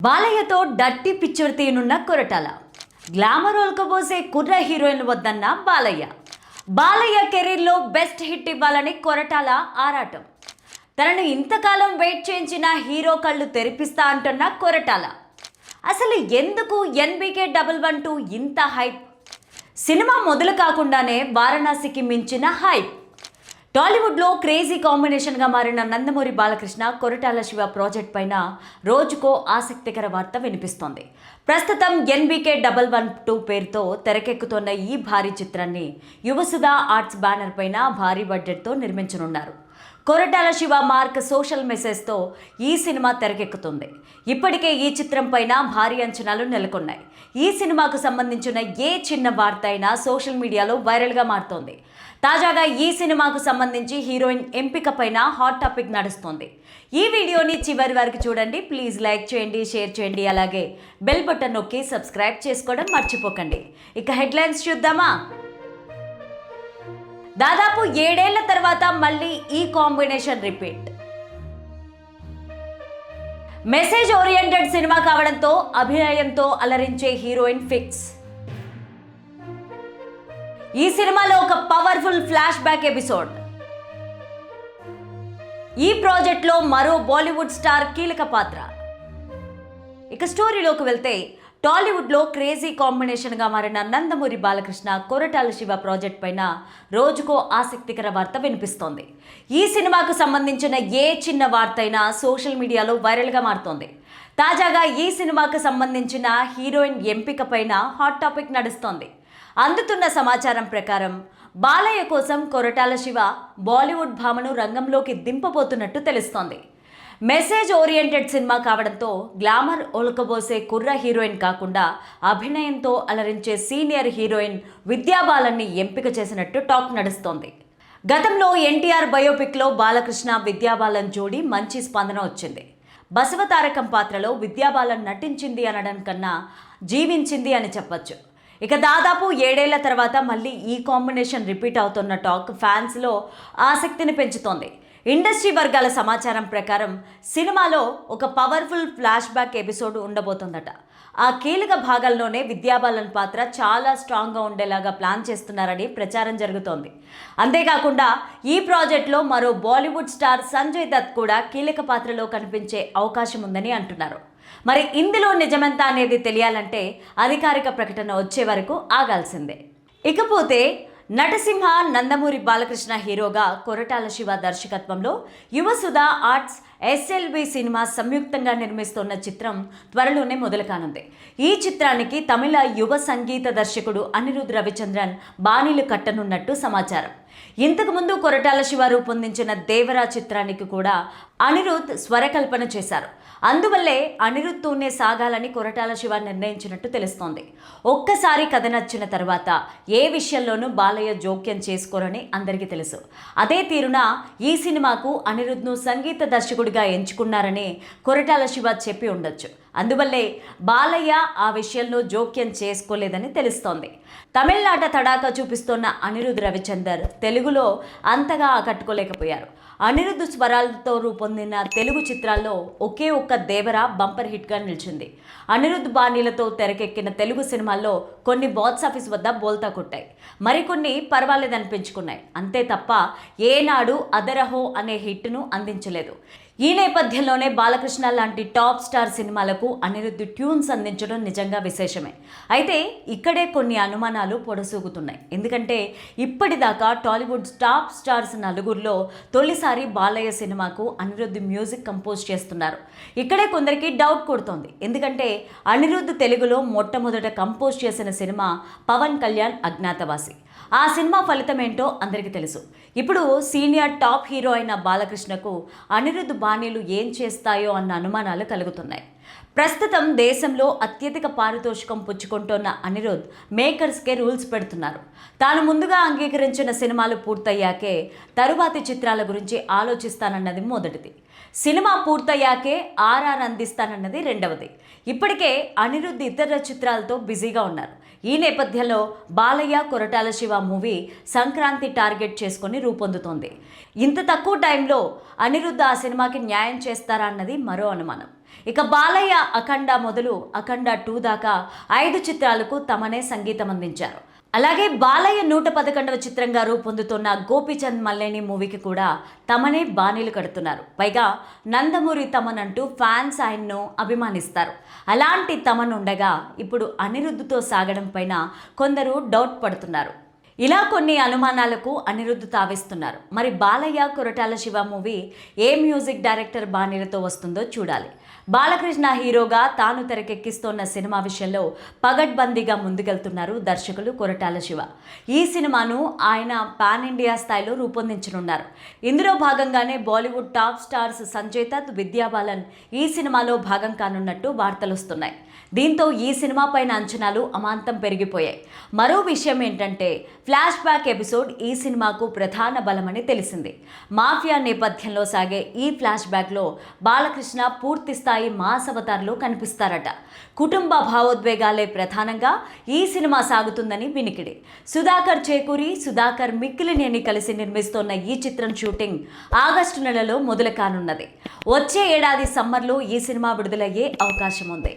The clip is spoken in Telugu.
బాలయ్యతో డర్టీ పిక్చర్ తీయనున్న కొరటాల. గ్లామర్ ఒలకబోసే కుర్ర హీరోయిన్ వద్దన్న బాలయ్య కెరీర్లో బెస్ట్ హిట్ ఇవ్వాలని కొరటాల ఆరాటం. తనను ఇంతకాలం వెయిట్ చేయించిన హీరో కళ్ళు తెరిపిస్తా అంటున్న కొరటాల. అసలు ఎందుకు NBK112 ఇంత హైప్? సినిమా మొదలు కాకుండానే వారణాసికి మించిన హైప్. టాలీవుడ్లో క్రేజీ కాంబినేషన్గా మారిన నందమూరి బాలకృష్ణ కొరటాల శివ ప్రాజెక్ట్ పైన రోజుకో ఆసక్తికర వార్త వినిపిస్తోంది. ప్రస్తుతం NBK112 పేరుతో తెరకెక్కుతున్న ఈ భారీ చిత్రాన్ని యువసుధ ఆర్ట్స్ బ్యానర్ పైన భారీ బడ్జెట్తో నిర్మించనున్నారు. కొరటాల శివ మార్క్ సోషల్ మెసేజ్తో ఈ సినిమా తెరకెక్కుతుంది. ఇప్పటికే ఈ చిత్రం పైన భారీ అంచనాలు నెలకొన్నాయి. ఈ సినిమాకు సంబంధించిన ఏ చిన్న వార్త అయినా సోషల్ మీడియాలో వైరల్గా మారుతోంది. తాజాగా ఈ సినిమాకు సంబంధించి హీరోయిన్ ఎంపిక పైన హాట్ టాపిక్ నడుస్తోంది. ఈ వీడియోని చివరి వరకు చూడండి. ప్లీజ్ లైక్ చేయండి, షేర్ చేయండి, అలాగే బెల్ బటన్ నొక్కి సబ్స్క్రైబ్ చేసుకోవడం మర్చిపోకండి. ఇక హెడ్లైన్స్ చూద్దామా? దాదాపు 7 ఏళ్ల తర్వాత మళ్ళీ ఈ combination repeat. Message oriented cinema కావడంతో అభినయంతో అలరించే హీరోయిన్ ఫిక్స్. ఈ సినిమాలో ఒక పవర్ఫుల్ ఫ్లాష్ బ్యాక్ ఎపిసోడ్. ఈ ప్రాజెక్ట్లో మరో బాలీవుడ్ స్టార్ కీలక పాత్ర. ఇక స్టోరీలోకి వెళ్తే, టాలీవుడ్లో క్రేజీ కాంబినేషన్గా మారిన నందమూరి బాలకృష్ణ కొరటాల శివ ప్రాజెక్ట్ పైన రోజుకో ఆసక్తికర వార్త వినిపిస్తోంది. ఈ సినిమాకు సంబంధించిన ఏ చిన్న వార్త అయినా సోషల్ మీడియాలో వైరల్గా మారుతోంది. తాజాగా ఈ సినిమాకు సంబంధించిన హీరోయిన్ ఎంపిక పైన హాట్ టాపిక్ నడుస్తోంది. అందుతున్న సమాచారం ప్రకారం బాలయ్య కోసం కొరటాల శివ బాలీవుడ్ భామను రంగంలోకి దింపబోతున్నట్టు తెలుస్తోంది. మెసేజ్ ఓరియంటెడ్ సినిమా కావడంతో గ్లామర్ ఒలకబోసే కుర్ర హీరోయిన్ కాకుండా అభినయంతో అలరించే సీనియర్ హీరోయిన్ విద్యాబాలన్ని ఎంపిక చేసినట్టు టాక్ నడుస్తోంది. గతంలో NTR బయోపిక్లో బాలకృష్ణ విద్యాబాలన్ జోడీ మంచి స్పందన వచ్చింది. బసవతారకం పాత్రలో విద్యాబాలన్ నటించింది అనడం కన్నా జీవించింది అని చెప్పొచ్చు. ఇక దాదాపు 7 ఏళ్ల తర్వాత మళ్ళీ ఈ కాంబినేషన్ రిపీట్ అవుతున్న టాక్ ఫ్యాన్స్లో ఆసక్తిని పెంచుతోంది. ఇండస్ట్రీ వర్గాల సమాచారం ప్రకారం సినిమాలో ఒక పవర్ఫుల్ ఫ్లాష్ బ్యాక్ ఎపిసోడ్ ఉండబోతోందట. ఆ కీలక భాగాల్లోనే విద్యాబాలన్ పాత్ర చాలా స్ట్రాంగ్గా ఉండేలాగా ప్లాన్ చేస్తున్నారని ప్రచారం జరుగుతోంది. అంతేకాకుండా ఈ ప్రాజెక్ట్లో మరో బాలీవుడ్ స్టార్ సంజయ్ దత్ కూడా కీలక పాత్రలో కనిపించే అవకాశం ఉందని అంటున్నారు. మరి ఇందులో నిజమెంత అనేది తెలియాలంటే అధికారిక ప్రకటన వచ్చే వరకు ఆగాల్సిందే. ఇకపోతే నటసింహ నందమూరి బాలకృష్ణ హీరోగా కొరటాల శివ దర్శకత్వంలో యువసుధ ఆర్ట్స్ SLB సినిమా సంయుక్తంగా నిర్మిస్తున్న చిత్రం త్వరలోనే మొదలు కానుంది. ఈ చిత్రానికి తమిళ యువ సంగీత దర్శకుడు అనిరుద్ రవిచంద్రన్ బాణీలు కట్టనున్నట్టు సమాచారం. ఇంతకుముందు కొరటాల శివ రూపొందించిన దేవరా చిత్రానికి కూడా అనిరుద్ స్వరకల్పన చేశారు. అందువల్లే అనిరుద్తోనే సాగాలని కొరటాల శివ నిర్ణయించినట్టు తెలుస్తోంది. ఒక్కసారి కథ నచ్చిన తర్వాత ఏ విషయంలోనూ బాలయ్య జోక్యం చేసుకోరని అందరికీ తెలుసు. అదే తీరున ఈ సినిమాకు అనిరుద్ను సంగీత దర్శకుడిగా ఎంచుకున్నారని కొరటాల శివ చెప్పి ఉండొచ్చు. అందువల్లే బాలయ్య ఆ విషయంలో జోక్యం చేసుకోలేదని తెలుస్తోంది. తమిళనాట తడాకా చూపిస్తున్న అనిరుద్ రవిచందర్ తెలుగులో అంతగా ఆకట్టుకోలేకపోయారు. అనిరుద్ స్వరాలతో రూపొందిన తెలుగు చిత్రాల్లో ఒకే ఒక్క దేవరా బంపర్ హిట్గా నిలిచింది. అనిరుద్ బాణీలతో తెరకెక్కిన తెలుగు సినిమాల్లో కొన్ని బాక్సాఫీస్ వద్ద బోల్తా కొట్టాయి, మరికొన్ని పర్వాలేదనిపించుకున్నాయి. అంతే తప్ప ఏనాడు అదరహో అనే హిట్ను అందించలేదు. ఈ నేపథ్యంలోనే బాలకృష్ణ లాంటి టాప్ స్టార్ సినిమాలకు అనిరుద్ ట్యూన్స్ అందించడం నిజంగా విశేషమే. అయితే ఇక్కడే కొన్ని అనుమానాలు పొడసూగుతున్నాయి. ఎందుకంటే ఇప్పటిదాకా టాలీవుడ్ టాప్ స్టార్స్ నలుగురిలో తొలిసారి బాలయ్య సినిమాకు అనిరుద్ మ్యూజిక్ కంపోజ్ చేస్తున్నారు. ఇక్కడే కొందరికి డౌట్ కొడుతోంది. ఎందుకంటే అనిరుద్ తెలుగులో మొట్టమొదట కంపోజ్ చేసిన సినిమా పవన్ కళ్యాణ్ అజ్ఞాతవాసి. ఆ సినిమా ఫలితం ఏంటో అందరికీ తెలుసు. ఇప్పుడు సీనియర్ టాప్ హీరో అయిన బాలకృష్ణకు అనిరుద్ బాణీలు ఏం చేస్తాయో అన్న అనుమానాలు కలుగుతున్నాయి. ప్రస్తుతం దేశంలో అత్యధిక పారితోషికం పుచ్చుకుంటున్న అనిరుద్ మేకర్స్కే రూల్స్ పెడుతున్నారు. తాను ముందుగా అంగీకరించిన సినిమాలు పూర్తయ్యాకే తరువాతి చిత్రాల గురించి ఆలోచిస్తానన్నది మొదటిది. సినిమా పూర్తయ్యాకే RR అందిస్తానన్నది రెండవది. ఇప్పటికే అనిరుద్ ఇతర చిత్రాలతో బిజీగా ఉన్నారు. ఈ నేపథ్యంలో బాలయ్య కొరటాల శివ మూవీ సంక్రాంతి టార్గెట్ చేసుకొని రూపొందుతోంది. ఇంత తక్కువ టైంలో అనిరుద్ ఆ సినిమాకి న్యాయం చేస్తారా అన్నది మరో అనుమానం. ఇక బాలయ్య అఖండ మొదలు అఖండ 2 దాకా 5 చిత్రాలకు తమనే సంగీతం అందించారు. అలాగే బాలయ్య 111వ చిత్రంగా రూపొందుతున్న గోపీచంద్ మల్లేని మూవీకి కూడా తమనే బాణీలు కడుతున్నారు. పైగా నందమూరి తమన్ అంటూ ఫ్యాన్స్ ఆయన్ను అభిమానిస్తారు. అలాంటి తమన్ ఉండగా ఇప్పుడు అనిరుద్ధ్తో సాగడం పైన కొందరు డౌట్ పడుతున్నారు. ఇలా కొన్ని అనుమానాలకు అనిరుద్ధ్ తావిస్తున్నారు. మరి బాలయ్య కొరటాల శివ మూవీ ఏ మ్యూజిక్ డైరెక్టర్ బాణీలతో వస్తుందో చూడాలి. బాలకృష్ణ హీరోగా తాను తెరకెక్కిస్తోన్న సినిమా విషయంలో పగడ్బందీగా ముందుకెళ్తున్నారు దర్శకులు కొరటాల శివ. ఈ సినిమాను ఆయన పాన్ ఇండియా స్థాయిలో రూపొందించనున్నారు. ఇందులో భాగంగానే బాలీవుడ్ టాప్ స్టార్స్ సంజయ్ దత్, విద్యా బాలన్ ఈ సినిమాలో భాగం కానున్నట్టు వార్తలు వస్తున్నాయి. దీంతో ఈ సినిమా పైన అంచనాలు అమాంతం పెరిగిపోయాయి. మరో విషయం ఏంటంటే ఫ్లాష్ బ్యాక్ ఎపిసోడ్ ఈ సినిమాకు ప్రధాన బలమని తెలిసింది. మాఫియా నేపథ్యంలో సాగే ఈ ఫ్లాష్ బ్యాక్లో బాలకృష్ణ పూర్తి స్థాయి మాస్ అవతార్లో కనిపిస్తారట. కుటుంబ భావోద్వేగాలే ప్రధానంగా ఈ సినిమా సాగుతుందని వినికిడి. సుధాకర్ చేకూరి, సుధాకర్ మిక్కిలినేని కలిసి నిర్మిస్తోన్న ఈ చిత్రం షూటింగ్ ఆగస్టు నెలలో మొదలు కానున్నది. వచ్చే ఏడాది సమ్మర్లో ఈ సినిమా విడుదలయ్యే అవకాశం ఉంది.